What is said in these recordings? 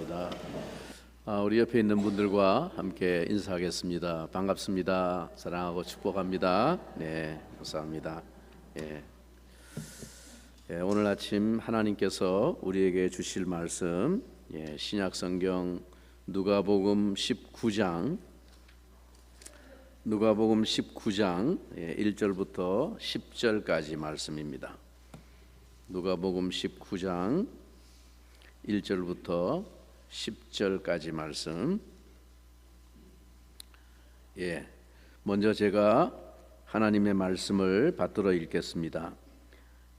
감사합니다. 우리 옆에 있는 분들과 함께 인사하겠습니다. 반갑습니다. 사랑하고 축복합니다. 네, 감사합니다. 오늘 아침 하나님께서 우리에게 주실 말씀, 신약성경 누가복음 19장 1절부터 10절까지 말씀입니다. 누가복음 19장 1절부터 10절까지 말씀. 먼저 제가 하나님의 말씀을 받들어 읽겠습니다.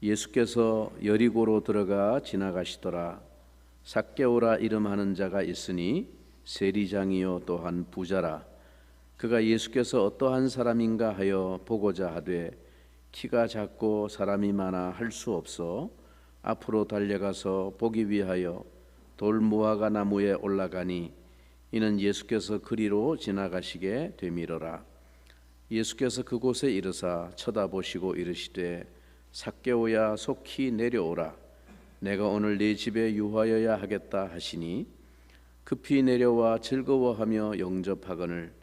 예수께서 여리고로 들어가 지나가시더라. 삭개오라 이름하는 자가 있으니 세리장이요 또한 부자라. 그가 예수께서 어떠한 사람인가 하여 보고자 하되 키가 작고 사람이 많아 할 수 없어 앞으로 달려가서 보기 위하여 돌무화과 나무에 올라가니 이는 예수께서 그리로 지나가시게 되미러라. 예수께서 그곳에 이르사 쳐다보시고 이르시되 삭개오야 속히 내려오라. 내가 오늘 네 집에 유하여야 하겠다 하시니 급히 내려와 즐거워하며 영접하거늘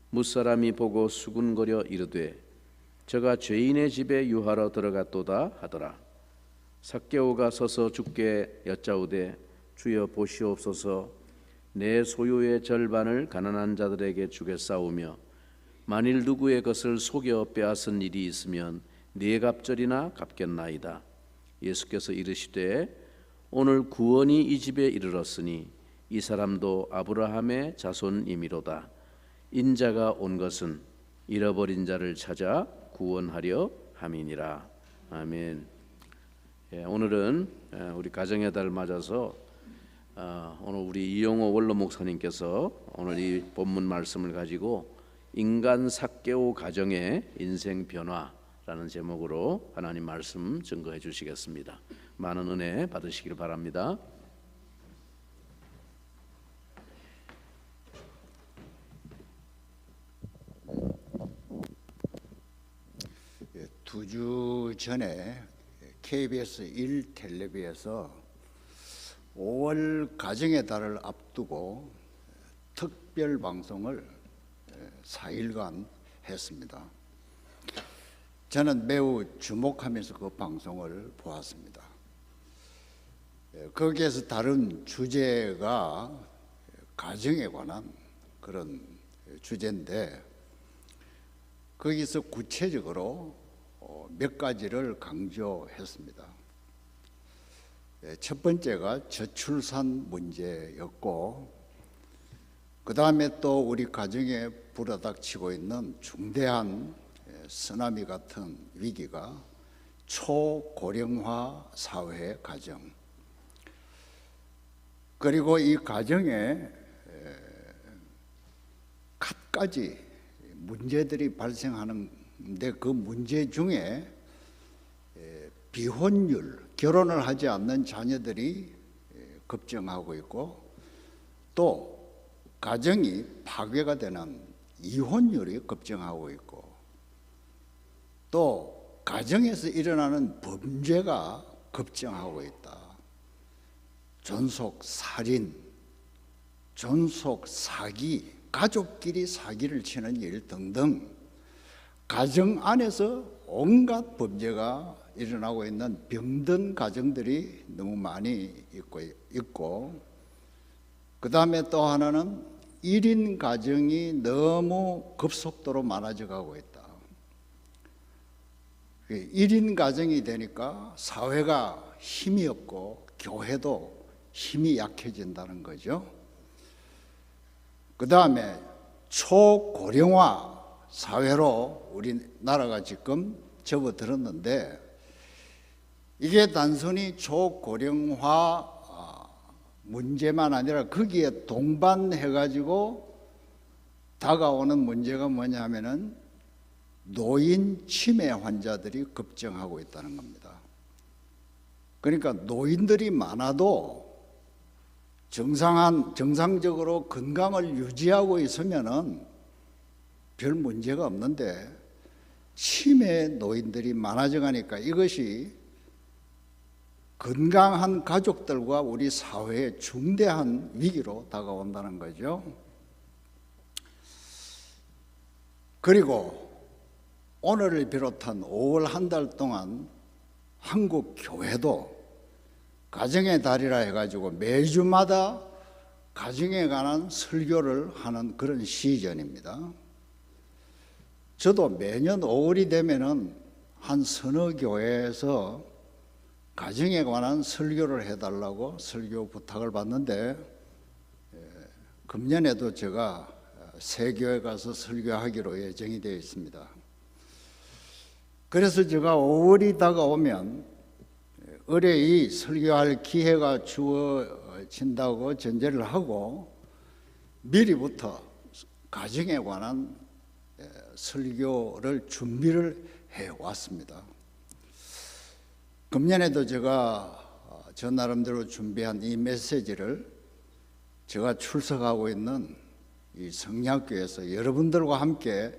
무사람이 보고 수군거려 이르되 저가 죄인의 집에 유하러 들어갔도다 하더라. 삭개오가 서서 주께 여짜오되 주여 보시옵소서, 내 소유의 절반을 가난한 자들에게 주겠사오며 만일 누구의 것을 속여 빼앗은 일이 있으면 네 갑절이나 갚겠나이다. 예수께서 이르시되 오늘 구원이 이 집에 이르렀으니 이 사람도 아브라함의 자손이미로다. 인자가 온 것은 잃어버린 자를 찾아 구원하려 함이니라. 아멘. 오늘은 우리 가정의 달 맞아서 오늘 우리 이용호 원로 목사님께서 오늘 이 본문 말씀을 가지고 인간 삭개오 가정의 인생 변화라는 제목으로 하나님 말씀 증거해 주시겠습니다. 많은 은혜 받으시길 바랍니다. 두 주 전에 KBS 1 텔레비에서 5월 가정의 달을 앞두고 특별 방송을 4일간 했습니다. 저는 매우 주목하면서 그 방송을 보았습니다. 거기에서 다룬 주제가 가정에 관한 그런 주제인데 거기서 구체적으로 몇 가지를 강조했습니다. 첫 번째가 저출산 문제였고, 그 다음에 또 우리 가정에 불어닥치고 있는 중대한 쓰나미 같은 위기가 초고령화 사회 가정, 그리고 이 가정에 갖가지 문제들이 발생하는데 그 문제 중에 비혼율, 결혼을 하지 않는 자녀들이 급증하고 있고, 또 가정이 파괴가 되는 이혼율이 급증하고 있고, 또 가정에서 일어나는 범죄가 급증하고 있다. 존속 살인, 존속 사기, 가족끼리 사기를 치는 일 등등 가정 안에서 온갖 범죄가 일어나고 있는 병든 가정들이 너무 많이 있고 그 다음에 또 하나는 1인 가정이 너무 급속도로 많아져 가고 있다. 1인 가정이 되니까 사회가 힘이 없고 교회도 힘이 약해진다는 거죠. 그 다음에 초고령화 사회로 우리나라가 지금 접어들었는데 이게 단순히 초고령화 문제만 아니라 거기에 동반해가지고 다가오는 문제가 뭐냐 하면은 노인 치매 환자들이 급증하고 있다는 겁니다. 그러니까 노인들이 많아도 정상적으로 건강을 유지하고 있으면은 별 문제가 없는데 치매 노인들이 많아져 가니까 이것이 건강한 가족들과 우리 사회의 중대한 위기로 다가온다는 거죠. 그리고 오늘을 비롯한 5월 한 달 동안 한국 교회도 가정의 달이라 해가지고 매주마다 가정에 관한 설교를 하는 그런 시즌입니다. 저도 매년 5월이 되면은 한 서너 교회에서 가정에 관한 설교를 해달라고 설교 부탁을 받는데, 금년에도 제가 새 교회 가서 설교하기로 예정이 되어 있습니다. 그래서 제가 5월이 다가오면 의뢰이 설교할 기회가 주어진다고 전제를 하고 미리부터 가정에 관한 설교를 준비를 해왔습니다. 금년에도 제가 저 나름대로 준비한 이 메시지를 제가 출석하고 있는 이 성리학교에서 여러분들과 함께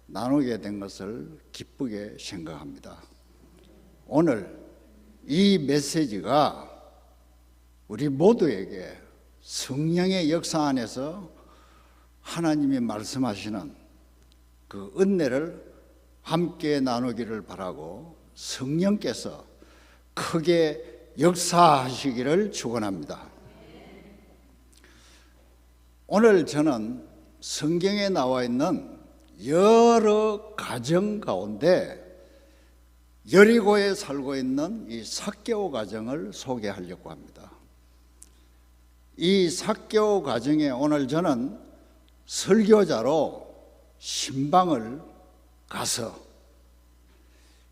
나누게 된 것을 기쁘게 생각합니다. 오늘 이 메시지가 우리 모두에게 성령의 역사 안에서 하나님이 말씀하시는 그 은혜를 함께 나누기를 바라고 성령께서 크게 역사하시기를 축원합니다. 오늘 저는 성경에 나와 있는 여러 가정 가운데 여리고에 살고 있는 이 삭개오 가정을 소개하려고 합니다. 이 삭개오 가정에 오늘 저는 설교자로 신방을 가서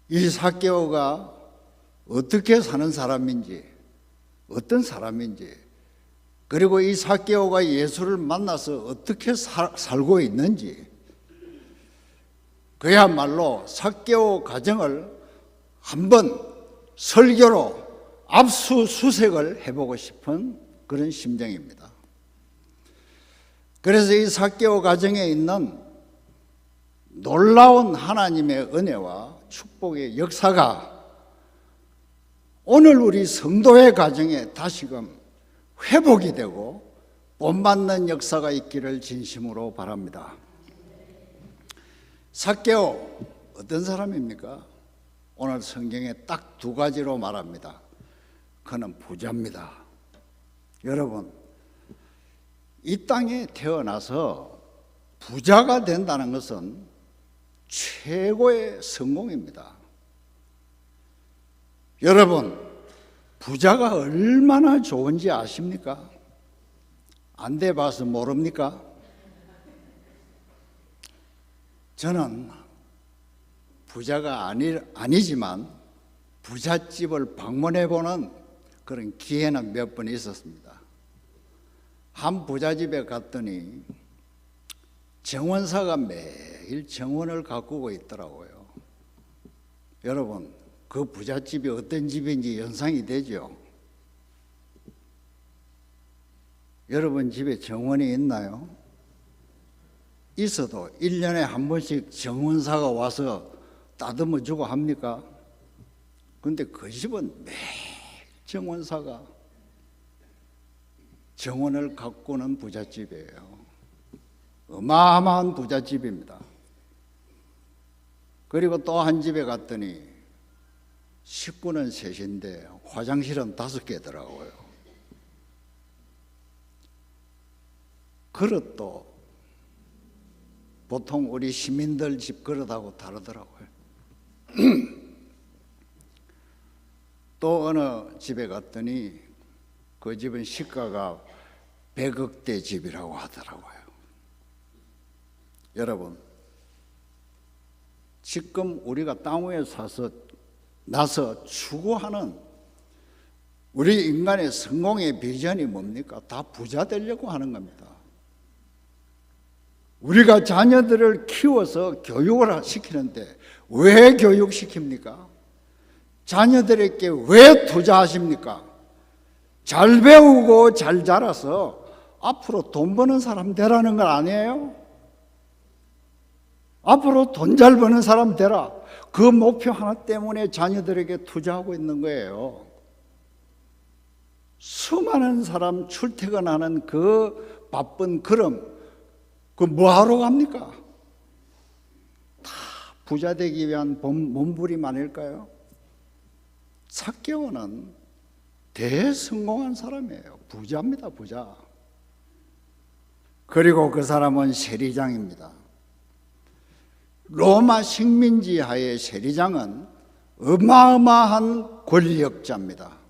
이 삭개오가 어떻게 사는 사람인지, 어떤 사람인지, 그리고 이 삭개오가 예수를 만나서 어떻게 살고 있는지, 그야말로 삭개오 가정을 한번 설교로 압수수색을 해보고 싶은 그런 심정입니다. 그래서 이 삭개오 가정에 있는 놀라운 하나님의 은혜와 축복의 역사가 오늘 우리 성도의 가정에 다시금 회복이 되고 본받는 역사가 있기를 진심으로 바랍니다. 삭개오 어떤 사람입니까? 오늘 성경에 딱 두 가지로 말합니다. 그는 부자입니다. 여러분, 이 땅에 태어나서 부자가 된다는 것은 최고의 성공입니다. 여러분, 부자가 얼마나 좋은지 아십니까? 안 돼 봐서 모릅니까? 저는 부자가 아니지만 부잣집을 방문해보는 그런 기회는 몇 번 있었습니다. 한 부잣집에 갔더니 정원사가 매일 정원을 가꾸고 있더라고요. 여러분, 그 부잣집이 어떤 집인지 연상이 되죠? 여러분 집에 정원이 있나요? 있어도 1년에 한 번씩 정원사가 와서 따듬어 주고 합니까? 근데 그 집은 매일 정원사가 정원을 가꾸는 부잣집이에요. 어마어마한 부잣집입니다. 그리고 또 한 집에 갔더니 식구는 셋인데 화장실은 5개더라고요. 그릇도 보통 우리 시민들 집 그릇하고 다르더라고요. 또 어느 집에 갔더니 그 집은 시가가 100억대 집이라고 하더라고요. 여러분, 지금 우리가 땅 위에 나서 추구하는 우리 인간의 성공의 비전이 뭡니까? 다 부자 되려고 하는 겁니다. 우리가 자녀들을 키워서 교육을 시키는데 왜 교육시킵니까? 자녀들에게 왜 투자하십니까? 잘 배우고 잘 자라서 앞으로 돈 버는 사람 되라는 건 아니에요? 앞으로 돈 잘 버는 사람 되라. 그 목표 하나 때문에 자녀들에게 투자하고 있는 거예요. 수많은 사람 출퇴근하는 그 바쁜 걸음, 그 뭐하러 갑니까? 다 부자 되기 위한 몸부림 아닐까요? 삭개오는 대성공한 사람이에요. 부자입니다, 부자. 그리고 그 사람은 세리장입니다. 로마 식민지 하에 세리장은 어마어마한 권력자입니다.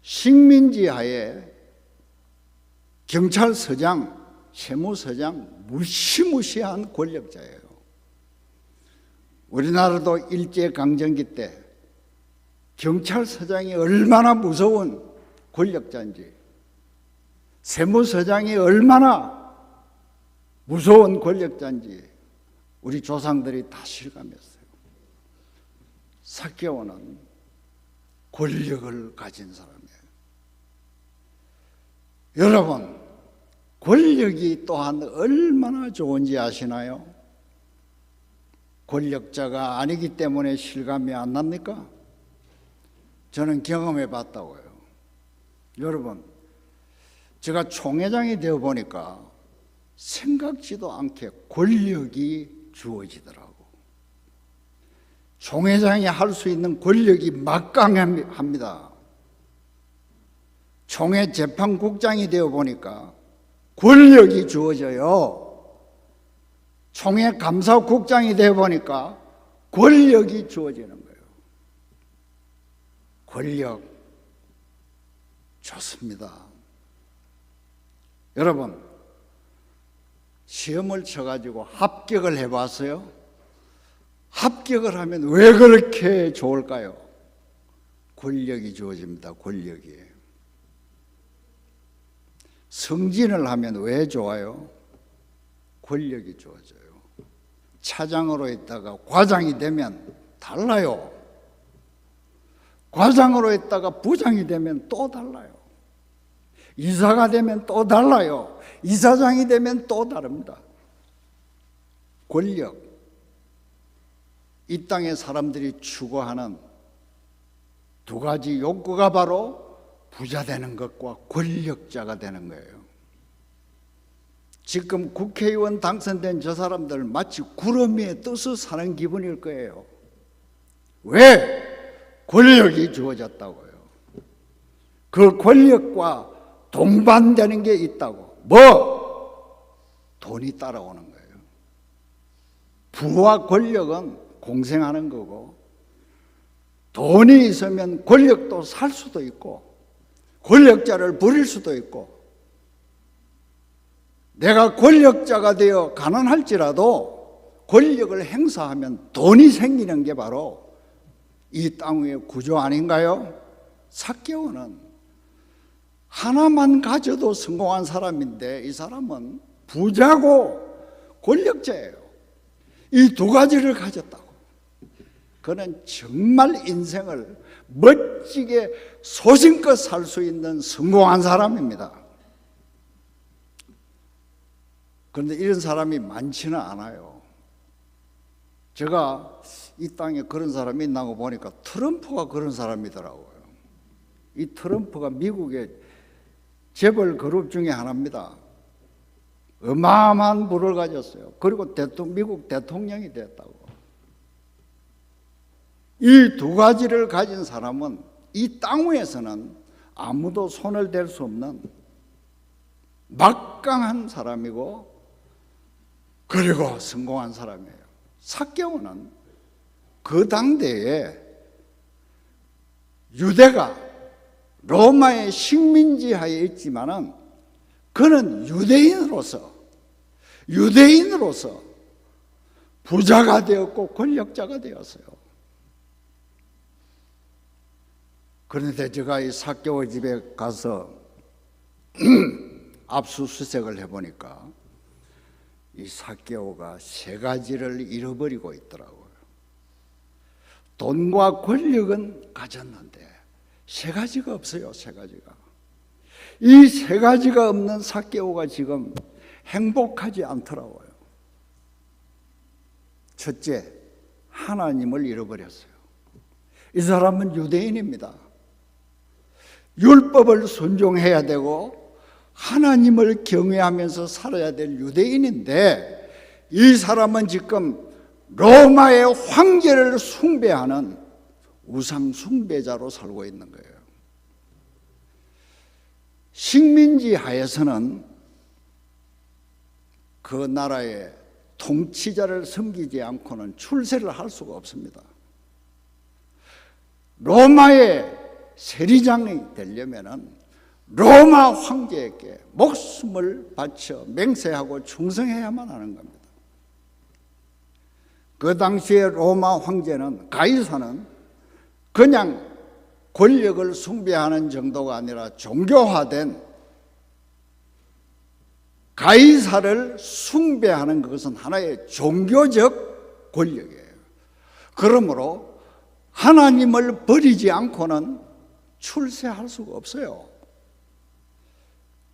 식민지 하에 경찰서장, 세무서장 무시무시한 권력자예요. 우리나라도 일제강점기 때 경찰서장이 얼마나 무서운 권력자인지, 세무서장이 얼마나 무서운 권력자인지 우리 조상들이 다 실감했어요. 삭개오는 권력을 가진 사람이에요. 여러분, 권력이 또한 얼마나 좋은지 아시나요? 권력자가 아니기 때문에 실감이 안 납니까? 저는 경험해 봤다고요. 여러분, 제가 총회장이 되어 보니까 생각지도 않게 권력이 주어지더라고. 총회장이 할 수 있는 권력이 막강합니다. 총회 재판국장이 되어 보니까 권력이 주어져요. 총회 감사국장이 되어 보니까 권력이 주어지는 거예요. 권력 좋습니다. 여러분, 시험을 쳐가지고 합격을 해봤어요? 합격을 하면 왜 그렇게 좋을까요? 권력이 주어집니다. 권력이. 승진을 하면 왜 좋아요? 권력이 주어져요. 차장으로 있다가 과장이 되면 달라요. 과장으로 있다가 부장이 되면 또 달라요. 이사가 되면 또 달라요. 이사장이 되면 또 다릅니다. 권력. 이 땅의 사람들이 추구하는 두 가지 욕구가 바로 부자 되는 것과 권력자가 되는 거예요. 지금 국회의원 당선된 저 사람들 마치 구름 위에 떠서 사는 기분일 거예요. 왜? 권력이 주어졌다고요. 그 권력과 동반되는 게 있다고. 뭐? 돈이 따라오는 거예요. 부와 권력은 공생하는 거고, 돈이 있으면 권력도 살 수도 있고 권력자를 부릴 수도 있고, 내가 권력자가 되어 가난할지라도 권력을 행사하면 돈이 생기는 게 바로 이 땅 위의 구조 아닌가요? 삭개오는 하나만 가져도 성공한 사람인데 이 사람은 부자고 권력자예요. 이 두 가지를 가졌다고. 그는 정말 인생을 멋지게 소신껏 살 수 있는 성공한 사람입니다. 그런데 이런 사람이 많지는 않아요. 제가 이 땅에 그런 사람이 있나고 보니까 트럼프가 그런 사람이더라고요. 이 트럼프가 미국의 재벌 그룹 중에 하나입니다. 어마어마한 부를 가졌어요. 그리고 미국 대통령이 됐다고. 이 두 가지를 가진 사람은 이 땅 위에서는 아무도 손을 댈 수 없는 막강한 사람이고, 그리고 성공한 사람이에요. 삭개오는 그 당대에 유대가 로마의 식민지 하에 있지만은 그는 유대인으로서 부자가 되었고 권력자가 되었어요. 그런데 제가 이 삭개오 집에 가서 압수수색을 해보니까 이 삭개오가 세 가지를 잃어버리고 있더라고요. 돈과 권력은 가졌는데 세 가지가 없어요. 세 가지가. 이 세 가지가 없는 삭개오가 지금 행복하지 않더라고요. 첫째, 하나님을 잃어버렸어요. 이 사람은 유대인입니다. 율법을 순종해야 되고 하나님을 경외하면서 살아야 될 유대인인데, 이 사람은 지금 로마의 황제를 숭배하는 우상 숭배자로 살고 있는 거예요. 식민지 하에서는 그 나라의 통치자를 섬기지 않고는 출세를 할 수가 없습니다. 로마의 세리장이 되려면은 로마 황제에게 목숨을 바쳐 맹세하고 충성해야만 하는 겁니다. 그 당시에 로마 황제는, 가이사는 그냥 권력을 숭배하는 정도가 아니라 종교화된, 가이사를 숭배하는 것은 하나의 종교적 권력이에요. 그러므로 하나님을 버리지 않고는 출세할 수가 없어요.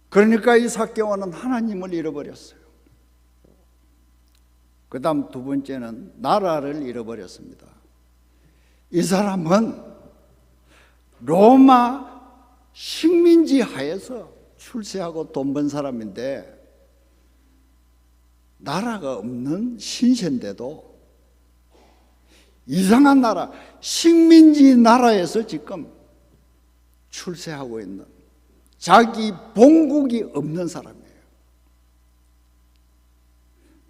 그러니까 이 삭개오는 하나님을 잃어버렸어요. 그 다음 두 번째는 나라를 잃어버렸습니다. 이 사람은 로마 식민지 하에서 출세하고 돈 번 사람인데, 나라가 없는 신세인데도 이상한 나라, 식민지 나라에서 지금 출세하고 있는, 자기 본국이 없는 사람이에요.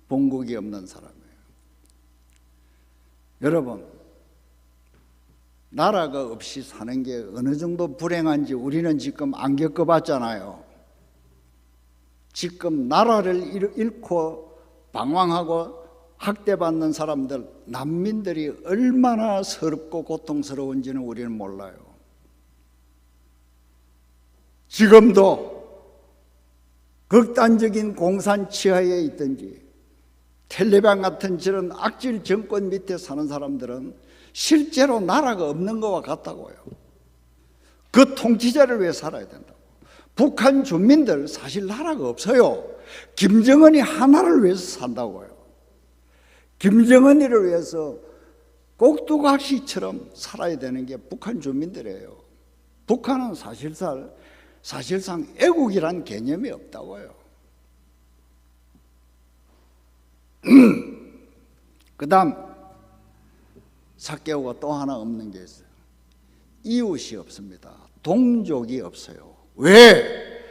본국이 없는 사람이에요. 여러분, 나라가 없이 사는 게 어느 정도 불행한지 우리는 지금 안 겪어봤잖아요. 지금 나라를 잃고 방황하고 학대받는 사람들, 난민들이 얼마나 서럽고 고통스러운지는 우리는 몰라요. 지금도 극단적인 공산 치하에 있든지 텔레비전 같은 저런 악질 정권 밑에 사는 사람들은 실제로 나라가 없는 것과 같다고요. 그 통치자를 위해 살아야 된다고. 북한 주민들 사실 나라가 없어요. 김정은이 하나를 위해서 산다고요. 김정은이를 위해서 꼭두각시처럼 살아야 되는 게 북한 주민들이에요. 북한은 사실상 애국이란 개념이 없다고요. 그 다음 삭개오가 또 하나 없는 게 있어요. 이웃이 없습니다. 동족이 없어요. 왜?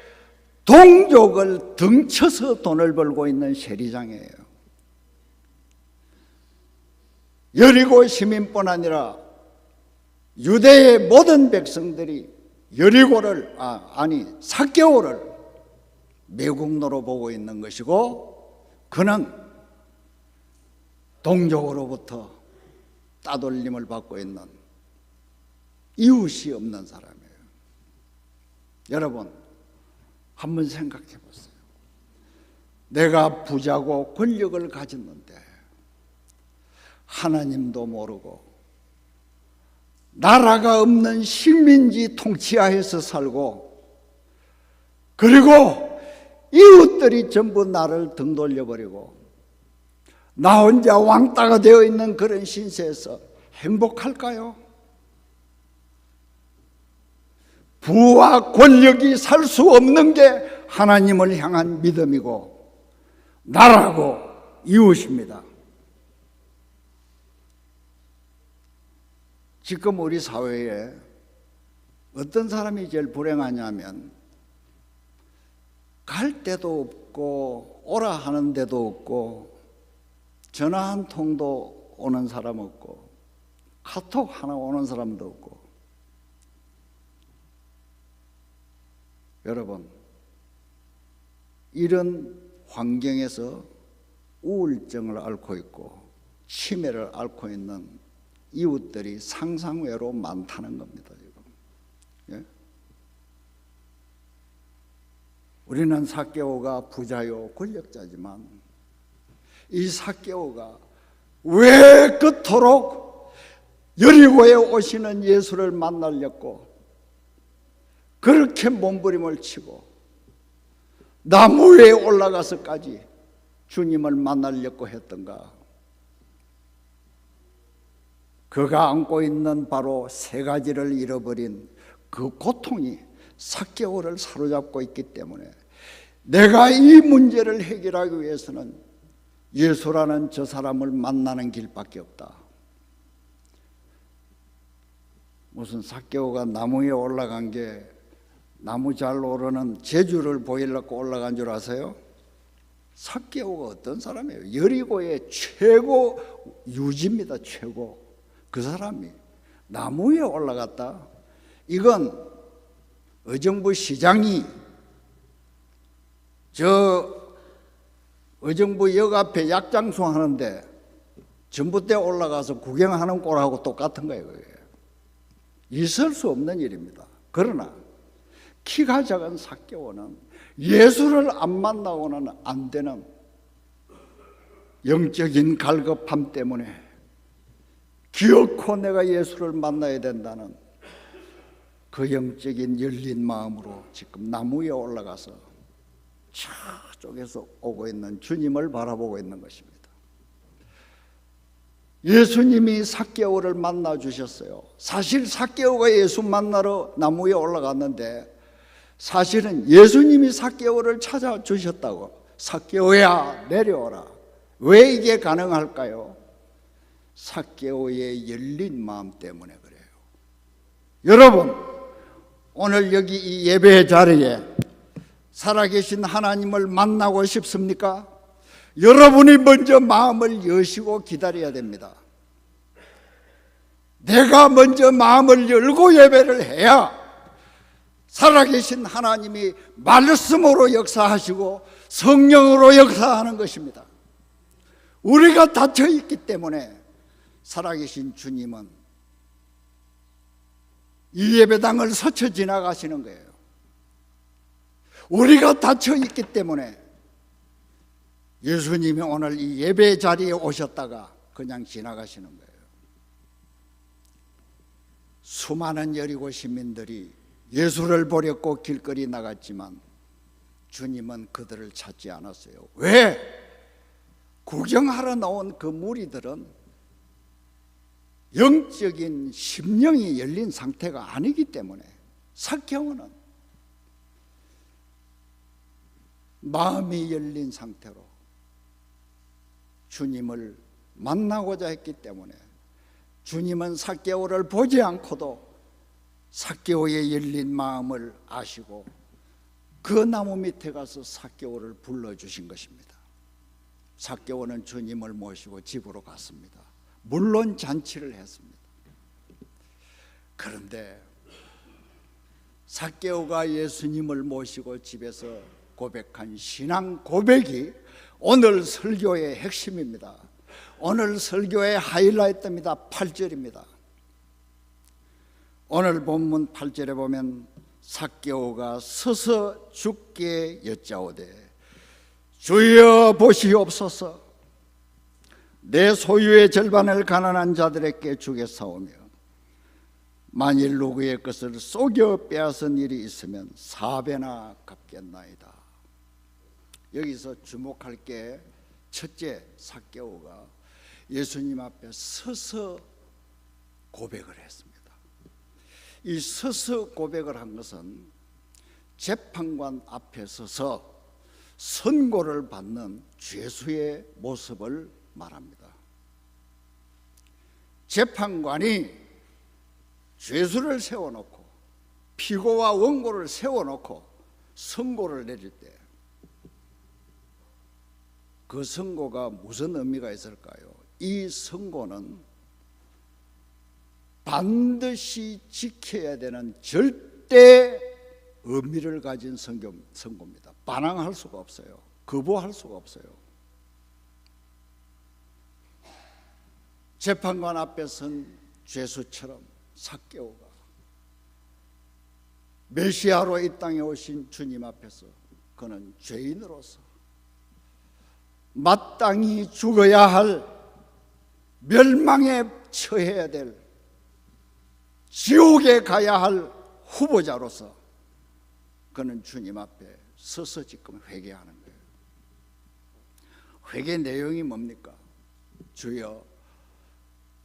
동족을 등쳐서 돈을 벌고 있는 세리장이에요. 여리고 시민뿐 아니라 유대의 모든 백성들이 삭개오를 매국노로 보고 있는 것이고, 그는 동족으로부터 따돌림을 받고 있는 이웃이 없는 사람이에요. 여러분, 한번 생각해 보세요. 내가 부자고 권력을 가졌는데 하나님도 모르고 나라가 없는 식민지 통치하에서 살고, 그리고 이웃들이 전부 나를 등 돌려버리고 나 혼자 왕따가 되어 있는 그런 신세에서 행복할까요? 부와 권력이 살 수 없는 게 하나님을 향한 믿음이고 나라고 이웃입니다. 지금 우리 사회에 어떤 사람이 제일 불행하냐면, 갈 데도 없고 오라 하는 데도 없고 전화 한 통도 오는 사람 없고 카톡 하나 오는 사람도 없고. 여러분, 이런 환경에서 우울증을 앓고 있고 치매를 앓고 있는 이웃들이 상상외로 많다는 겁니다. 지금. 예? 우리는 삭개오가 부자요 권력자지만 이 삭개오가 왜 그토록 여리고에 오시는 예수를 만나려고 그렇게 몸부림을 치고 나무 위에 올라가서까지 주님을 만나려고 했던가? 그가 안고 있는 바로 세 가지를 잃어버린 그 고통이 삭개오를 사로잡고 있기 때문에 내가 이 문제를 해결하기 위해서는 예수라는 저 사람을 만나는 길밖에 없다. 무슨 삭개오가 나무에 올라간 게 나무 잘 오르는 제주를 보이려고 올라간 줄 아세요? 삭개오가 어떤 사람이에요? 여리고의 최고 유지입니다. 최고. 그 사람이 나무에 올라갔다. 이건 의정부 시장이 저 의정부 역 앞에 약장수 하는데 전봇대 올라가서 구경하는 꼴하고 똑같은 거예요. 그게. 있을 수 없는 일입니다. 그러나 키가 작은 삭개오는 예수를 안 만나고는 안 되는 영적인 갈급함 때문에 기어코 내가 예수를 만나야 된다는 그 영적인 열린 마음으로 지금 나무에 올라가서 저쪽에서 오고 있는 주님을 바라보고 있는 것입니다. 예수님이 삭개오를 만나 주셨어요. 사실 삭개오가 예수 만나러 나무에 올라갔는데 사실은 예수님이 삭개오를 찾아주셨다고. 삭개오야 내려오라. 왜 이게 가능할까요? 삭개오의 열린 마음 때문에 그래요. 여러분, 오늘 여기 이 예배 자리에 살아계신 하나님을 만나고 싶습니까? 여러분이 먼저 마음을 여시고 기다려야 됩니다. 내가 먼저 마음을 열고 예배를 해야 살아계신 하나님이 말씀으로 역사하시고 성령으로 역사하는 것입니다. 우리가 닫혀 있기 때문에 살아계신 주님은 이 예배당을 스쳐 지나가시는 거예요. 우리가 닫혀 있기 때문에 예수님이 오늘 이 예배 자리에 오셨다가 그냥 지나가시는 거예요. 수많은 여리고 시민들이 예수를 보려고 길거리 나갔지만 주님은 그들을 찾지 않았어요. 왜? 구경하러 나온 그 무리들은 영적인 심령이 열린 상태가 아니기 때문에 삭개오는 마음이 열린 상태로 주님을 만나고자 했기 때문에 주님은 삭개오를 보지 않고도 삭개오의 열린 마음을 아시고 그 나무 밑에 가서 삭개오를 불러주신 것입니다. 삭개오는 주님을 모시고 집으로 갔습니다. 물론 잔치를 했습니다. 그런데 삭개오가 예수님을 모시고 집에서 고백한 신앙 고백이 오늘 설교의 핵심입니다. 오늘 설교의 하이라이트입니다. 8절입니다. 오늘 본문 8절에 보면 삭개오가 서서 주께 여짜오되 주여 보시옵소서 내 소유의 절반을 가난한 자들에게 주겠사오며 만일 누구의 것을 속여 빼앗은 일이 있으면 4배나 갚겠나이다. 여기서 주목할 게 첫째, 삭개오가 예수님 앞에 서서 고백을 했습니다. 이 서서 고백을 한 것은 재판관 앞에 서서 선고를 받는 죄수의 모습을 말합니다. 재판관이 죄수를 세워놓고 피고와 원고를 세워놓고 선고를 내릴 때 그 선고가 무슨 의미가 있을까요? 이 선고는 반드시 지켜야 되는 절대 의미를 가진 선고입니다. 반항할 수가 없어요. 거부할 수가 없어요. 재판관 앞에 선 죄수처럼 삭개오가 메시아로 이 땅에 오신 주님 앞에서 그는 죄인으로서 마땅히 죽어야 할 멸망에 처해야 될 지옥에 가야 할 후보자로서 그는 주님 앞에 서서 지금 회개하는 거예요. 회개 내용이 뭡니까? 주여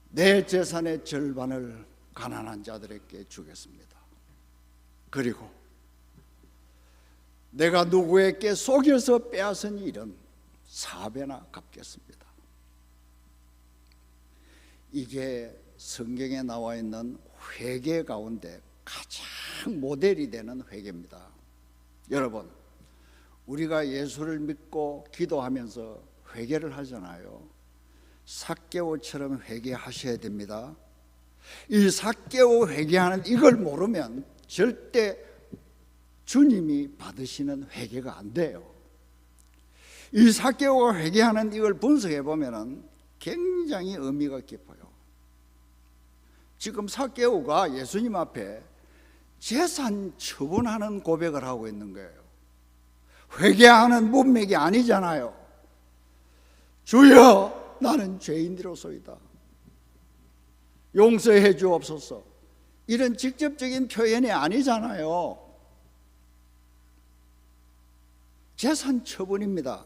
내 재산의 절반을 가난한 자들에게 주겠습니다. 그리고 내가 누구에게 속여서 빼앗은 일은 4배나 갚겠습니다. 이게 성경에 나와 있는 회개 가운데 가장 모델이 되는 회개입니다. 여러분, 우리가 예수를 믿고 기도하면서 회개를 하잖아요. 삭개오처럼 회개하셔야 됩니다. 이 삭개오 회개하는 이걸 모르면 절대 주님이 받으시는 회개가 안 돼요. 이 삭개오가 회개하는 이걸 분석해 보면은 굉장히 의미가 깊어요. 지금 삭개오가 예수님 앞에 재산 처분하는 고백을 하고 있는 거예요. 회개하는 문맥이 아니잖아요. 주여, 나는 죄인이로소이다. 용서해 주옵소서. 이런 직접적인 표현이 아니잖아요. 재산 처분입니다.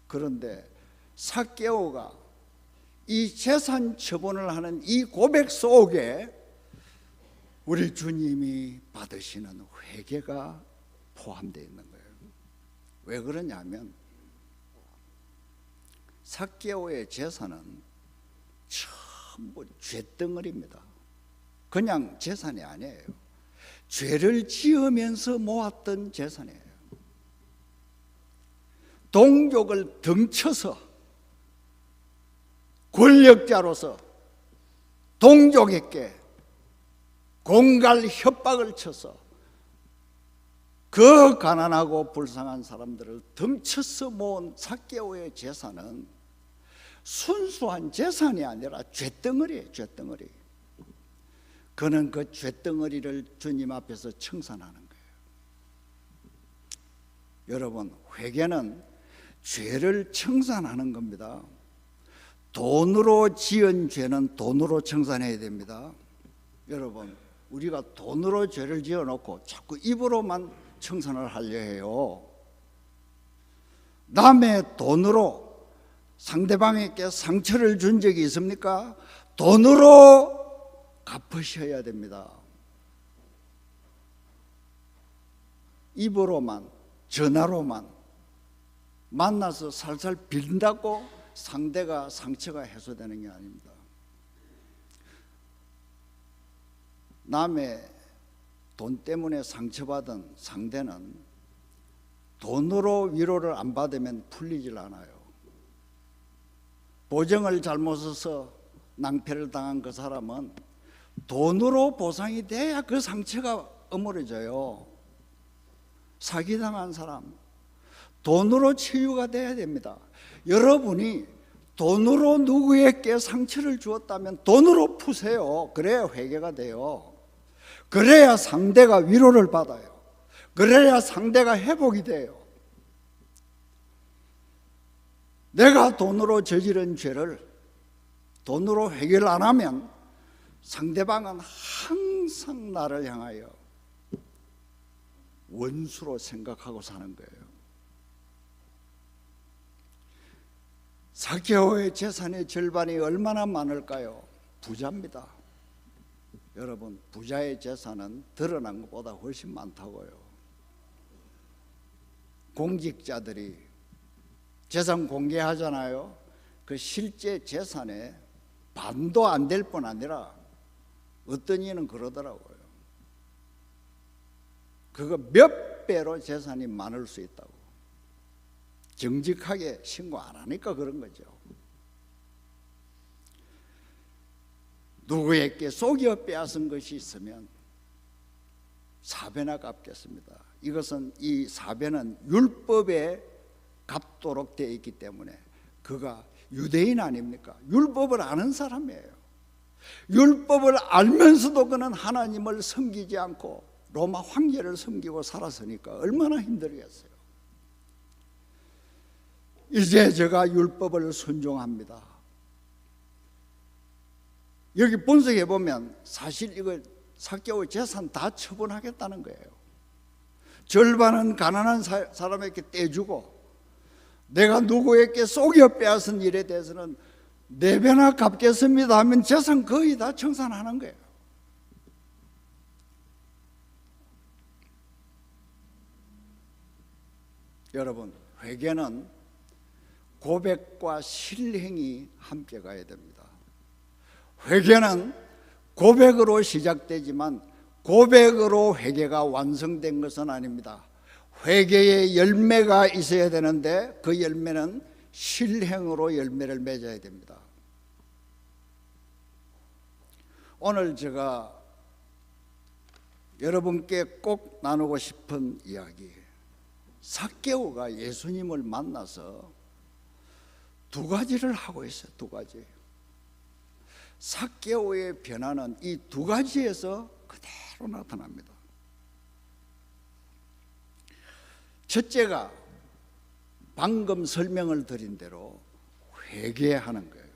그런데 삭개오가 이 재산 처분을 하는 이 고백 속에 우리 주님이 받으시는 회개가 포함되어 있는 거예요. 왜 그러냐면 삭개오의 재산은 전부 죄덩어리입니다. 그냥 재산이 아니에요. 죄를 지으면서 모았던 재산이에요. 동족을 등쳐서 권력자로서 동족에게 공갈 협박을 쳐서 그 가난하고 불쌍한 사람들을 등쳐서 모은 삭개오의 재산은 순수한 재산이 아니라 죄덩어리예요. 죄덩어리. 그는 그 죄덩어리를 주님 앞에서 청산하는 거예요. 여러분, 회개는 죄를 청산하는 겁니다. 돈으로 지은 죄는 돈으로 청산해야 됩니다. 여러분, 우리가 돈으로 죄를 지어놓고 자꾸 입으로만 청산을 하려 해요. 남의 돈으로 상대방에게 상처를 준 적이 있습니까? 돈으로 갚으셔야 됩니다. 입으로만, 전화로만 만나서 살살 빌다고 상대가 상처가 해소되는 게 아닙니다. 남의 돈 때문에 상처받은 상대는 돈으로 위로를 안 받으면 풀리질 않아요. 보증을 잘못 써서 낭패를 당한 그 사람은 돈으로 보상이 돼야 그 상처가 어물어져요. 사기당한 사람, 돈으로 치유가 돼야 됩니다. 여러분이 돈으로 누구에게 상처를 주었다면 돈으로 푸세요. 그래야 회개가 돼요. 그래야 상대가 위로를 받아요. 그래야 상대가 회복이 돼요. 내가 돈으로 저지른 죄를 돈으로 해결 안 하면 상대방은 항상 나를 향하여 원수로 생각하고 사는 거예요. 삭개오의 재산의 절반이 얼마나 많을까요? 부자입니다. 여러분, 부자의 재산은 드러난 것보다 훨씬 많다고요. 공직자들이 재산 공개하잖아요. 그 실제 재산의 반도 안 될 뿐 아니라 어떤 이는 그러더라고요. 그거 몇 배로 재산이 많을 수 있다고. 정직하게 신고 안 하니까 그런 거죠. 누구에게 속여 빼앗은 것이 있으면 4배나 갚겠습니다. 이것은 이 4배는 율법에 갚도록 되어 있기 때문에 그가 유대인 아닙니까? 율법을 아는 사람이에요. 율법을 알면서도 그는 하나님을 섬기지 않고 로마 황제를 섬기고 살았으니까 얼마나 힘들겠어요. 이제 제가 율법을 순종합니다. 여기 분석해 보면 사실 이거 삭개오 재산 다 처분하겠다는 거예요. 절반은 가난한 사람에게 떼주고 내가 누구에게 속여 빼앗은 일에 대해서는 4배나 갚겠습니다 하면 재산 거의 다 청산하는 거예요. 여러분, 회개는 고백과 실행이 함께 가야 됩니다. 회개는 고백으로 시작되지만 고백으로 회개가 완성된 것은 아닙니다. 회개의 열매가 있어야 되는데 그 열매는 실행으로 열매를 맺어야 됩니다. 오늘 제가 여러분께 꼭 나누고 싶은 이야기, 삭개오가 예수님을 만나서 두 가지를 하고 있어요. 두 가지. 삭개오의 변화는 이 두 가지에서 그대로 나타납니다. 첫째가 방금 설명을 드린 대로 회개하는 거예요.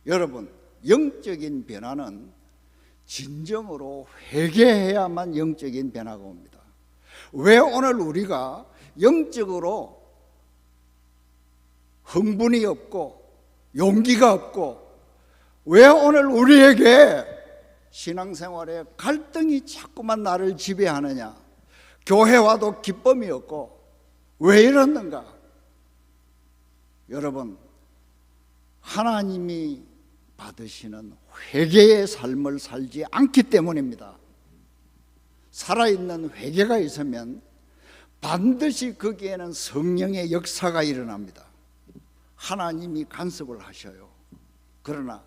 여러분, 영적인 변화는 진정으로 회개해야만 영적인 변화가 옵니다. 왜 오늘 우리가 영적으로 흥분이 없고 용기가 없고, 왜 오늘 우리에게 신앙생활에 갈등이 자꾸만 나를 지배하느냐, 교회 와도 기쁨이 없고 왜 이러는가? 여러분, 하나님이 받으시는 회개의 삶을 살지 않기 때문입니다. 살아있는 회개가 있으면 반드시 거기에는 성령의 역사가 일어납니다. 하나님이 간섭을 하셔요. 그러나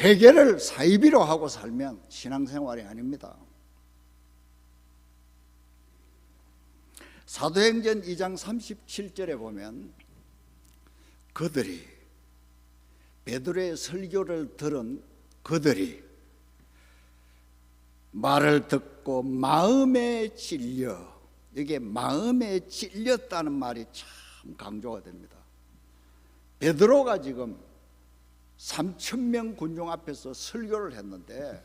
회개를 사이비로 하고 살면 신앙생활이 아닙니다. 사도행전 2장 37절에 보면 그들이, 베드로의 설교를 들은 그들이 말을 듣고 마음에 찔려, 이게 마음에 찔렸다는 말이 참 강조가 됩니다. 베드로가 지금 3,000명 군중 앞에서 설교를 했는데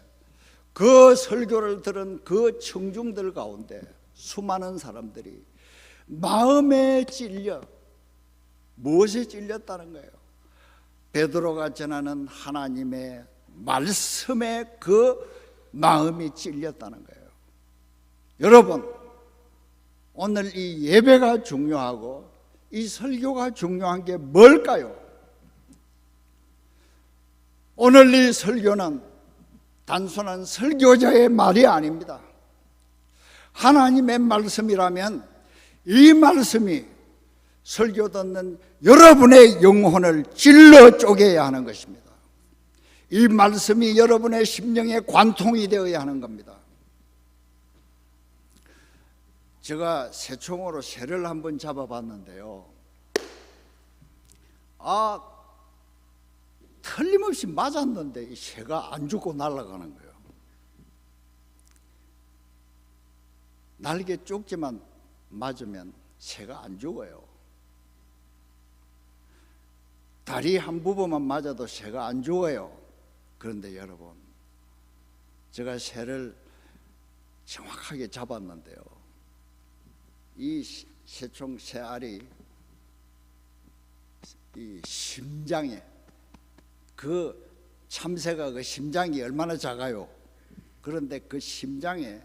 그 설교를 들은 그 청중들 가운데 수많은 사람들이 마음에 찔려, 무엇에 찔렸다는 거예요? 베드로가 전하는 하나님의 말씀에 그 마음이 찔렸다는 거예요. 여러분, 오늘 이 예배가 중요하고 이 설교가 중요한 게 뭘까요? 오늘 이 설교는 단순한 설교자의 말이 아닙니다. 하나님의 말씀이라면 이 말씀이 설교 듣는 여러분의 영혼을 찔러 쪼개야 하는 것입니다. 이 말씀이 여러분의 심령의 관통이 되어야 하는 겁니다. 제가 새총으로 새를 한번 잡아봤는데요, 틀림없이 맞았는데 이 새가 안 죽고 날아가는 거예요. 날개 쪽지만 맞으면 새가 안 죽어요. 다리 한 부분만 맞아도 새가 안 죽어요. 그런데 여러분, 제가 새를 정확하게 잡았는데요, 이 새총 새알이 이 심장에, 그 참새가 그 심장이 얼마나 작아요. 그런데 그 심장에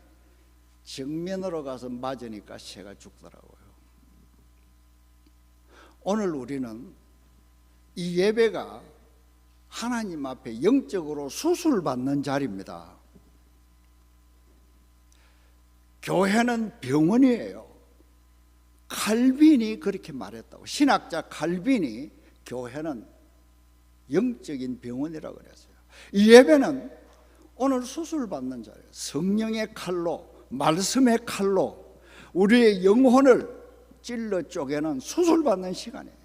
정면으로 가서 맞으니까 새가 죽더라고요. 오늘 우리는 이 예배가 하나님 앞에 영적으로 수술받는 자리입니다. 교회는 병원이에요. 칼빈이 그렇게 말했다고. 신학자 칼빈이 교회는 영적인 병원이라고 그랬어요. 이 예배는 오늘 수술받는 자리예요. 성령의 칼로, 말씀의 칼로 우리의 영혼을 찔러 쪼개는 수술받는 시간이에요.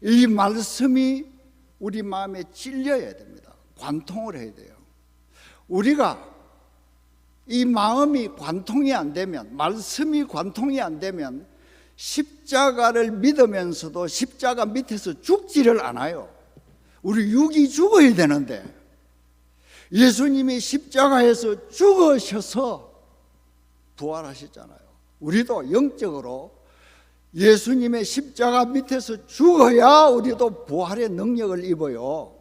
이 말씀이 우리 마음에 찔려야 됩니다. 관통을 해야 돼요. 우리가 이 마음이 관통이 안 되면, 말씀이 관통이 안 되면 십자가를 믿으면서도 십자가 밑에서 죽지를 않아요. 우리 육이 죽어야 되는데 예수님이 십자가에서 죽으셔서 부활하셨잖아요. 우리도 영적으로 예수님의 십자가 밑에서 죽어야 우리도 부활의 능력을 입어요.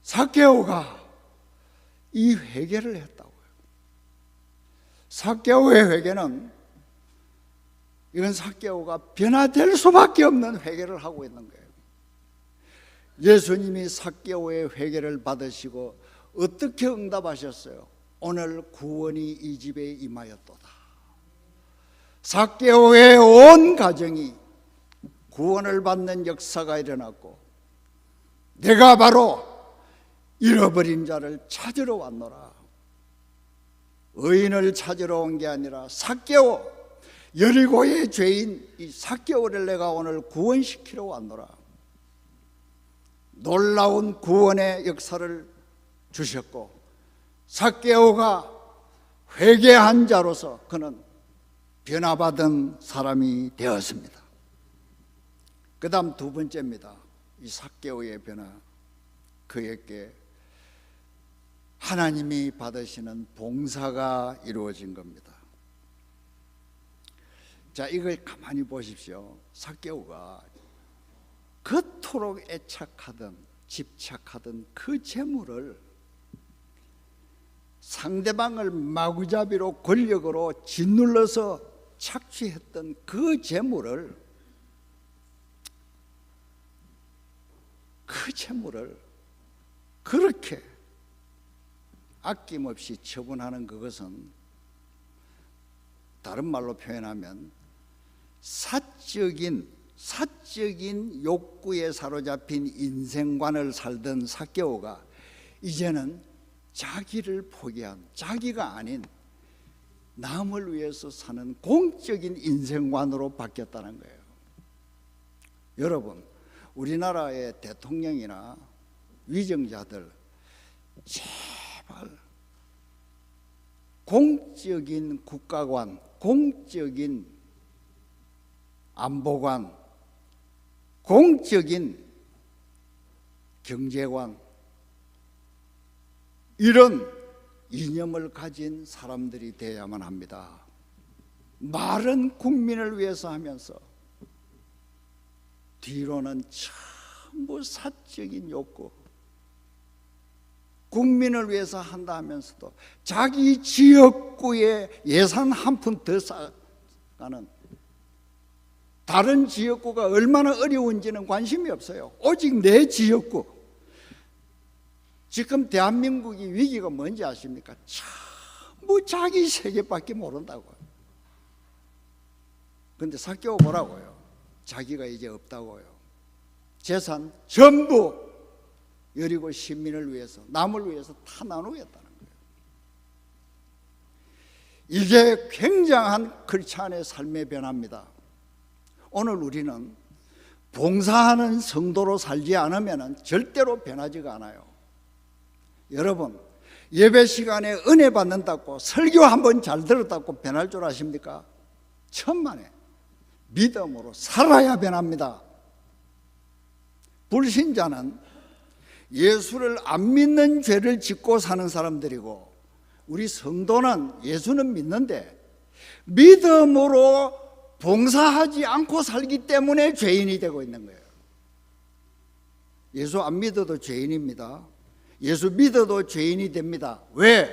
삭개오가 이 회개를 했다고요. 삭개오의 회개는 이건 삭개오가 변화될 수밖에 없는 회개를 하고 있는 거예요. 예수님이 삭개오의 회개를 받으시고 어떻게 응답하셨어요? 오늘 구원이 이 집에 임하였도다. 삭개오의 온 가정이 구원을 받는 역사가 일어났고, 내가 바로 잃어버린 자를 찾으러 왔노라. 의인을 찾으러 온 게 아니라 삭개오, 여리고의 죄인 이 삭개오를 내가 오늘 구원시키러 왔노라. 놀라운 구원의 역사를 주셨고, 삭개오가 회개한 자로서 그는 변화받은 사람이 되었습니다. 그 다음 두 번째입니다. 이 삭개오의 변화, 그에게 하나님이 받으시는 봉사가 이루어진 겁니다. 자, 이걸 가만히 보십시오. 삭개오가 그토록 애착하던 집착하던 그 재물을, 상대방을 마구잡이로 권력으로 짓눌러서 착취했던 그 재물을 그렇게 아낌없이 처분하는 그것은 다른 말로 표현하면 사적인 욕구에 사로잡힌 인생관을 살던 삭개오가 이제는 자기를 포기한, 자기가 아닌 남을 위해서 사는 공적인 인생관으로 바뀌었다는 거예요. 여러분, 우리나라의 대통령이나 위정자들 제발 공적인 국가관, 공적인 안보관, 공적인 경제관, 이런 이념을 가진 사람들이 되어야만 합니다. 말은 국민을 위해서 하면서 뒤로는 전부 사적인 욕구, 국민을 위해서 한다 하면서도 자기 지역구에 예산 한 푼 더 쌓아가는, 다른 지역구가 얼마나 어려운지는 관심이 없어요. 오직 내 지역구. 지금 대한민국이 위기가 뭔지 아십니까? 전부 자기 세계밖에 모른다고요. 그런데 삭개오 뭐라고요? 자기가 이제 없다고요. 재산 전부 여리고 시민을 위해서, 남을 위해서 다 나누겠다는 거예요. 이게 굉장한 크리스찬의 삶의 변화입니다. 오늘 우리는 봉사하는 성도로 살지 않으면 절대로 변하지가 않아요. 여러분, 예배 시간에 은혜 받는다고, 설교 한번 잘 들었다고 변할 줄 아십니까? 천만에 믿음으로 살아야 변합니다. 불신자는 예수를 안 믿는 죄를 짓고 사는 사람들이고, 우리 성도는 예수는 믿는데 믿음으로 봉사하지 않고 살기 때문에 죄인이 되고 있는 거예요. 예수 안 믿어도 죄인입니다. 예수 믿어도 죄인이 됩니다. 왜?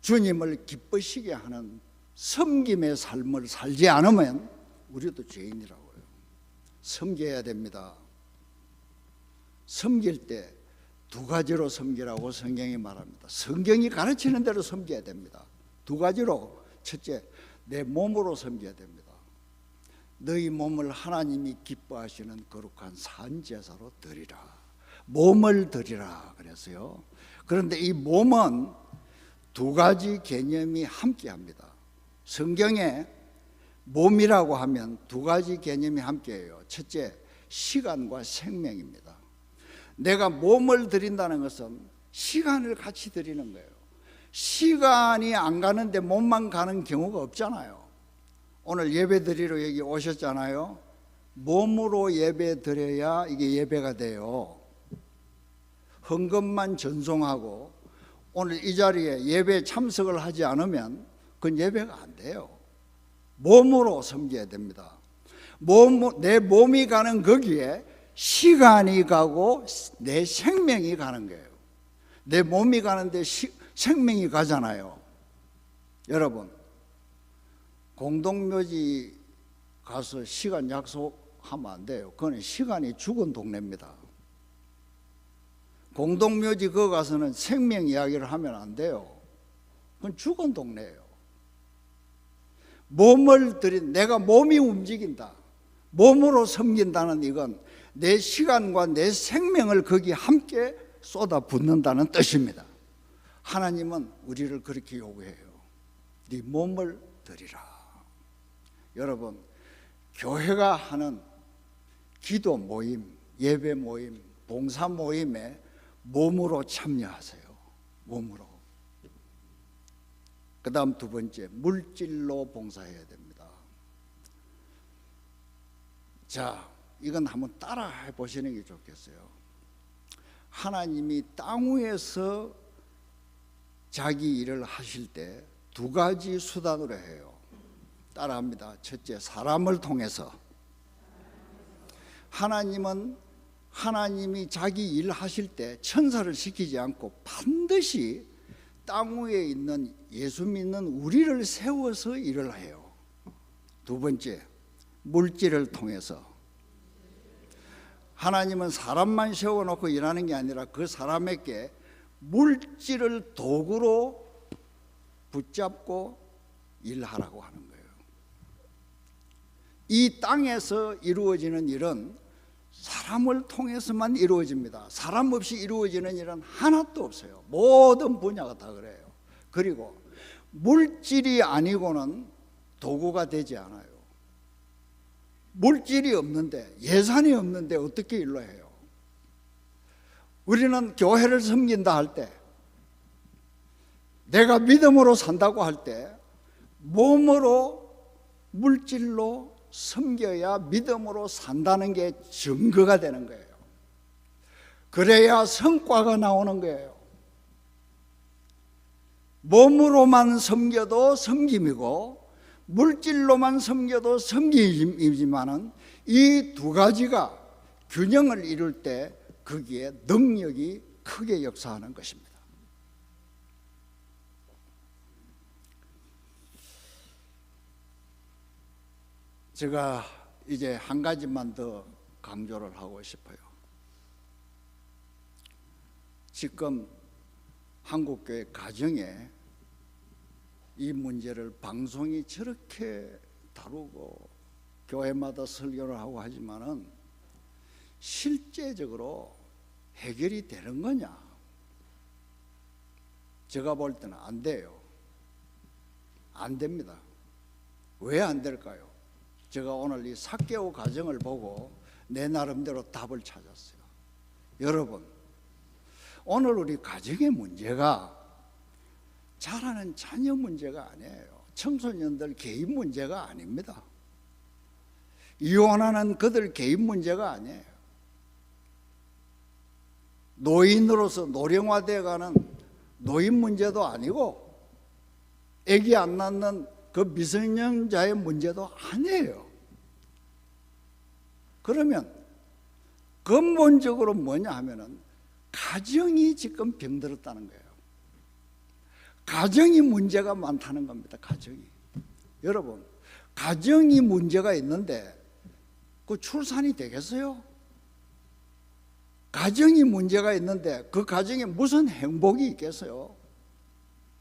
주님을 기쁘시게 하는 섬김의 삶을 살지 않으면 우리도 죄인이라고요. 섬겨야 됩니다. 섬길 때 두 가지로 섬기라고 성경이 말합니다. 성경이 가르치는 대로 섬겨야 됩니다. 두 가지로. 첫째, 내 몸으로 섬겨야 됩니다. 너희 몸을 하나님이 기뻐하시는 거룩한 산제사로 드리라. 몸을 드리라 그랬어요. 그런데 이 몸은 두 가지 개념이 함께합니다. 성경에 몸이라고 하면 두 가지 개념이 함께해요. 첫째, 시간과 생명입니다. 내가 몸을 드린다는 것은 시간을 같이 드리는 거예요. 시간이 안 가는데 몸만 가는 경우가 없잖아요. 오늘 예배 드리러 여기 오셨잖아요. 몸으로 예배 드려야 이게 예배가 돼요. 헌금만 전송하고 오늘 이 자리에 예배에 참석을 하지 않으면 그건 예배가 안 돼요. 몸으로 섬겨야 됩니다. 내 몸이 가는 거기에 시간이 가고 내 생명이 가는 거예요. 내 몸이 가는데 생명이 가잖아요. 여러분, 공동묘지 가서 시간 약속하면 안 돼요. 그건 시간이 죽은 동네입니다. 공동묘지 거 가서는 생명 이야기를 하면 안 돼요. 그건 죽은 동네예요. 몸을 들인, 내가 몸이 움직인다, 몸으로 섬긴다는 이건 내 시간과 내 생명을 거기 함께 쏟아붓는다는 뜻입니다. 하나님은 우리를 그렇게 요구해요. 네 몸을 드리라. 여러분, 교회가 하는 기도 모임, 예배 모임, 봉사 모임에 몸으로 참여하세요. 몸으로. 그 다음 두 번째, 물질로 봉사해야 됩니다. 자, 이건 한번 따라 해보시는 게 좋겠어요. 하나님이 땅 위에서 자기 일을 하실 때 두 가지 수단으로 해요. 따라합니다. 첫째, 사람을 통해서. 하나님이 자기 일 하실 때 천사를 시키지 않고 반드시 땅 위에 있는 예수 믿는 우리를 세워서 일을 해요. 두 번째, 물질을 통해서. 하나님은 사람만 세워놓고 일하는 게 아니라 그 사람에게 물질을 도구로 붙잡고 일하라고 하는 거예요. 이 땅에서 이루어지는 일은 사람을 통해서만 이루어집니다. 사람 없이 이루어지는 일은 하나도 없어요. 모든 분야가 다 그래요. 그리고 물질이 아니고는 도구가 되지 않아요. 물질이 없는데, 예산이 없는데 어떻게 일로 해요? 우리는 교회를 섬긴다 할 때, 내가 믿음으로 산다고 할 때 몸으로, 물질로 섬겨야 믿음으로 산다는 게 증거가 되는 거예요. 그래야 성과가 나오는 거예요. 몸으로만 섬겨도 섬김이고 물질로만 섬겨도 섬김이지만은 이 두 가지가 균형을 이룰 때 거기에 능력이 크게 역사하는 것입니다. 제가 이제 한 가지만 더 강조를 하고 싶어요. 지금 한국교회 가정에 이 문제를 방송이 저렇게 다루고 교회마다 설교를 하고 하지만은 실제적으로 해결이 되는 거냐? 제가 볼 때는 안 돼요. 안 됩니다. 왜 안 될까요? 제가 오늘 이 삭개오 가정을 보고 내 나름대로 답을 찾았어요. 여러분, 오늘 우리 가정의 문제가 자라는 자녀 문제가 아니에요. 청소년들 개인 문제가 아닙니다. 이혼하는 그들 개인 문제가 아니에요. 노인으로서 노령화되어가는 노인 문제도 아니고 아기 안 낳는 그 미성년자의 문제도 아니에요. 그러면 근본적으로 뭐냐 하면은 가정이 지금 병들었다는 거예요. 가정이 문제가 많다는 겁니다. 가정이. 여러분, 가정이 문제가 있는데 그 출산이 되겠어요? 가정이 문제가 있는데 그 가정에 무슨 행복이 있겠어요?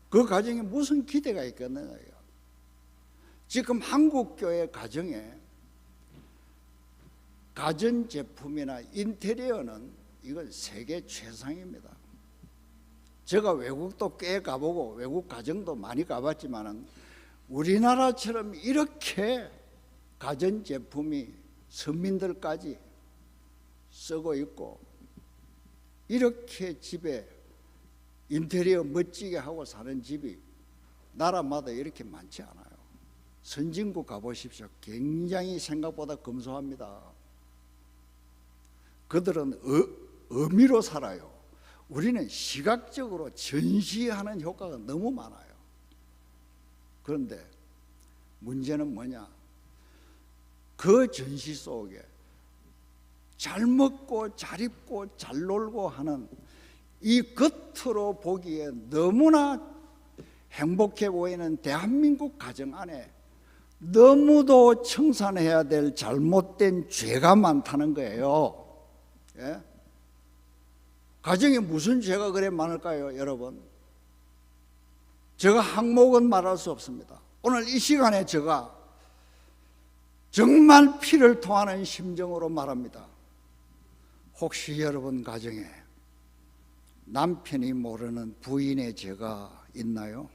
그 가정에 무슨 기대가 있겠느냐요? 지금 한국교회 가정에 가전제품이나 인테리어는 이건 세계 최상입니다. 제가 외국도 꽤 가보고 외국 가정도 많이 가봤지만은 우리나라처럼 이렇게 가전제품이 서민들까지 쓰고 있고 이렇게 집에 인테리어 멋지게 하고 사는 집이 나라마다 이렇게 많지 않아요. 선진국 가보십시오. 굉장히 생각보다 검소합니다. 그들은 의미로 살아요. 우리는 시각적으로 전시하는 효과가 너무 많아요. 그런데 문제는 뭐냐? 그 전시 속에 잘 먹고 잘 입고 잘 놀고 하는 이 겉으로 보기에 너무나 행복해 보이는 대한민국 가정 안에 너무도 청산해야 될 잘못된 죄가 많다는 거예요. 예? 가정에 무슨 죄가 그래 많을까요, 여러분? 제가 항목은 말할 수 없습니다. 오늘 이 시간에 제가 정말 피를 토하는 심정으로 말합니다. 혹시 여러분 가정에 남편이 모르는 부인의 죄가 있나요?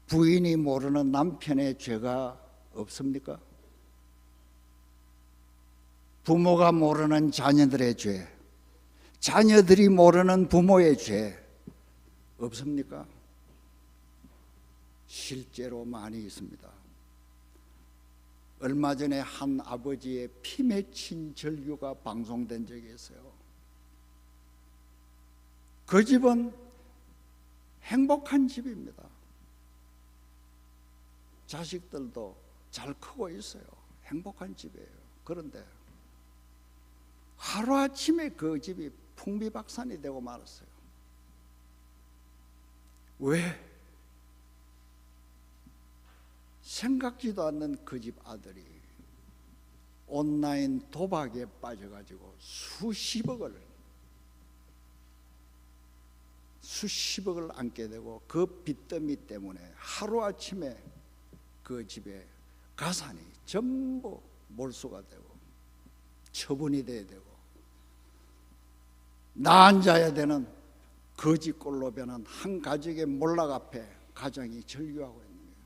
부인이 모르는 남편의 죄가 없습니까? 부모가 모르는 자녀들의 죄, 자녀들이 모르는 부모의 죄 없습니까? 실제로 많이 있습니다. 얼마 전에 한 아버지의 피 맺힌 절규가 방송된 적이 있어요. 그 집은 행복한 집입니다. 자식들도 잘 크고 있어요. 행복한 집이에요. 그런데 하루아침에 그 집이 풍비박산이 되고 말았어요. 왜? 생각지도 않는 그 집 아들이 온라인 도박에 빠져가지고 수십억을 안게 되고 그 빚더미 때문에 하루아침에 그 집에 가산이 전부 몰수가 되고 처분이 돼야 되고 나 앉아야 되는 거지꼴로 변한 한 가족의 몰락 앞에 가정이 절규하고 있는 거예요.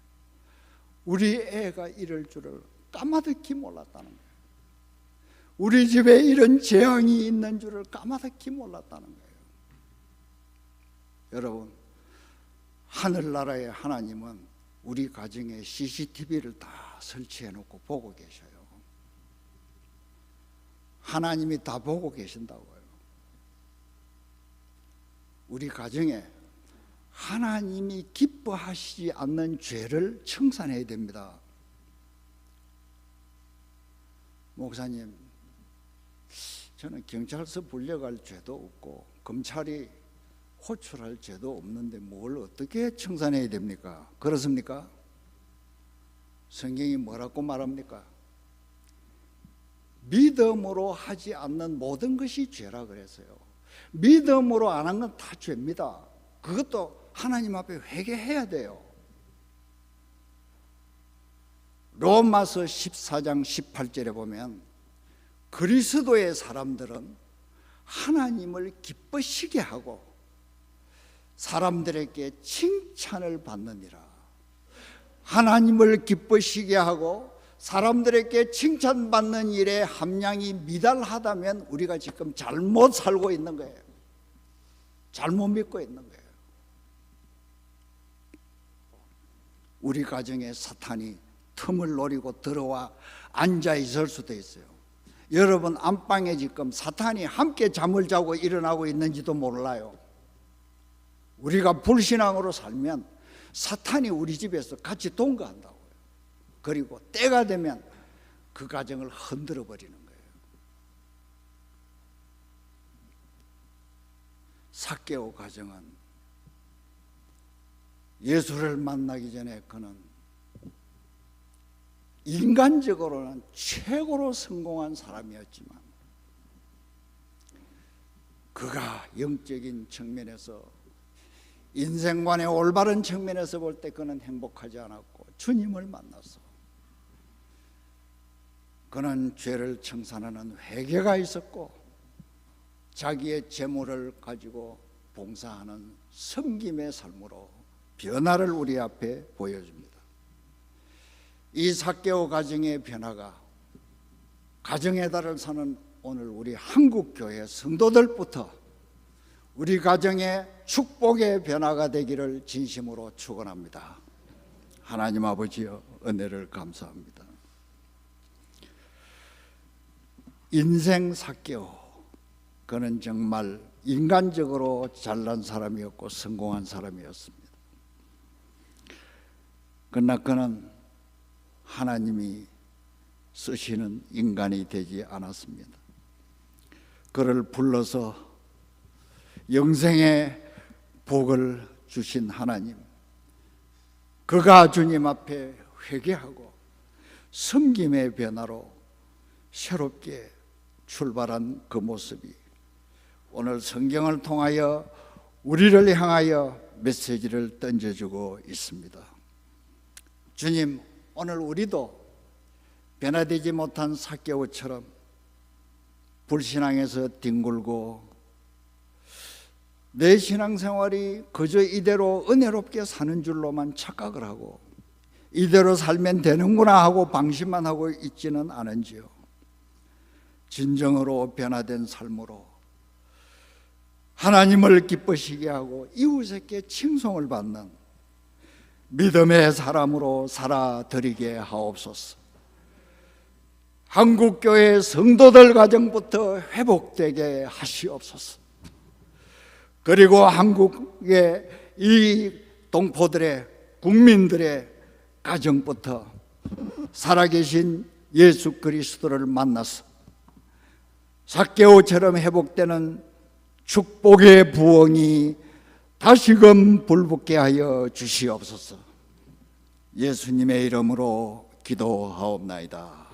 우리 애가 이럴 줄을 까마득히 몰랐다는 거예요. 우리 집에 이런 재앙이 있는 줄을 까마득히 몰랐다는 거예요. 여러분, 하늘나라의 하나님은 우리 가정에 CCTV를 다 설치해 놓고 보고 계셔요. 하나님이 다 보고 계신다고요. 우리 가정에 하나님이 기뻐하시지 않는 죄를 청산해야 됩니다. 목사님, 저는 경찰서 불려갈 죄도 없고 검찰이 호출할 죄도 없는데 뭘 어떻게 청산해야 됩니까? 그렇습니까? 성경이 뭐라고 말합니까? 믿음으로 하지 않는 모든 것이 죄라 그랬어요. 믿음으로 안 한 건 다 죄입니다. 그것도 하나님 앞에 회개해야 돼요. 로마서 14장 18절에 보면 그리스도의 사람들은 하나님을 기쁘시게 하고 사람들에게 칭찬을 받느니라. 하나님을 기쁘시게 하고 사람들에게 칭찬받는 일에 함량이 미달하다면 우리가 지금 잘못 살고 있는 거예요. 잘못 믿고 있는 거예요. 우리 가정에 사탄이 틈을 노리고 들어와 앉아 있을 수도 있어요. 여러분 안방에 지금 사탄이 함께 잠을 자고 일어나고 있는지도 몰라요. 우리가 불신앙으로 살면 사탄이 우리 집에서 같이 동거한다고요. 그리고 때가 되면 그 가정을 흔들어 버리는 거예요. 삭개오 가정은 예수를 만나기 전에 그는 인간적으로는 최고로 성공한 사람이었지만 그가 영적인 측면에서 인생관의 올바른 측면에서 볼 때 그는 행복하지 않았고 주님을 만났어. 그는 죄를 청산하는 회개가 있었고 자기의 재물을 가지고 봉사하는 섬김의 삶으로 변화를 우리 앞에 보여줍니다. 이 삭개오 가정의 변화가 가정의 달을 사는 오늘 우리 한국교회 성도들부터 우리 가정의 축복의 변화가 되기를 진심으로 축원합니다. 하나님 아버지여 은혜를 감사합니다. 인생 삭개오, 그는 정말 인간적으로 잘난 사람이었고 성공한 사람이었습니다. 그러나 그는 하나님이 쓰시는 인간이 되지 않았습니다. 그를 불러서 영생의 복을 주신 하나님, 그가 주님 앞에 회개하고 섬김의 변화로 새롭게 출발한 그 모습이 오늘 성경을 통하여 우리를 향하여 메시지를 던져주고 있습니다. 주님, 오늘 우리도 변화되지 못한 삭개오처럼 불신앙에서 뒹굴고 내 신앙생활이 그저 이대로 은혜롭게 사는 줄로만 착각을 하고 이대로 살면 되는구나 하고 방심만 하고 있지는 않은지요. 진정으로 변화된 삶으로 하나님을 기쁘시게 하고 이웃에게 칭송을 받는 믿음의 사람으로 살아드리게 하옵소서. 한국교회 성도들 가정부터 회복되게 하시옵소서. 그리고 한국의 이 동포들의 국민들의 가정부터 살아계신 예수 그리스도를 만나서 삭개오처럼 회복되는 축복의 부엉이 다시금 불붙게 하여 주시옵소서. 예수님의 이름으로 기도하옵나이다.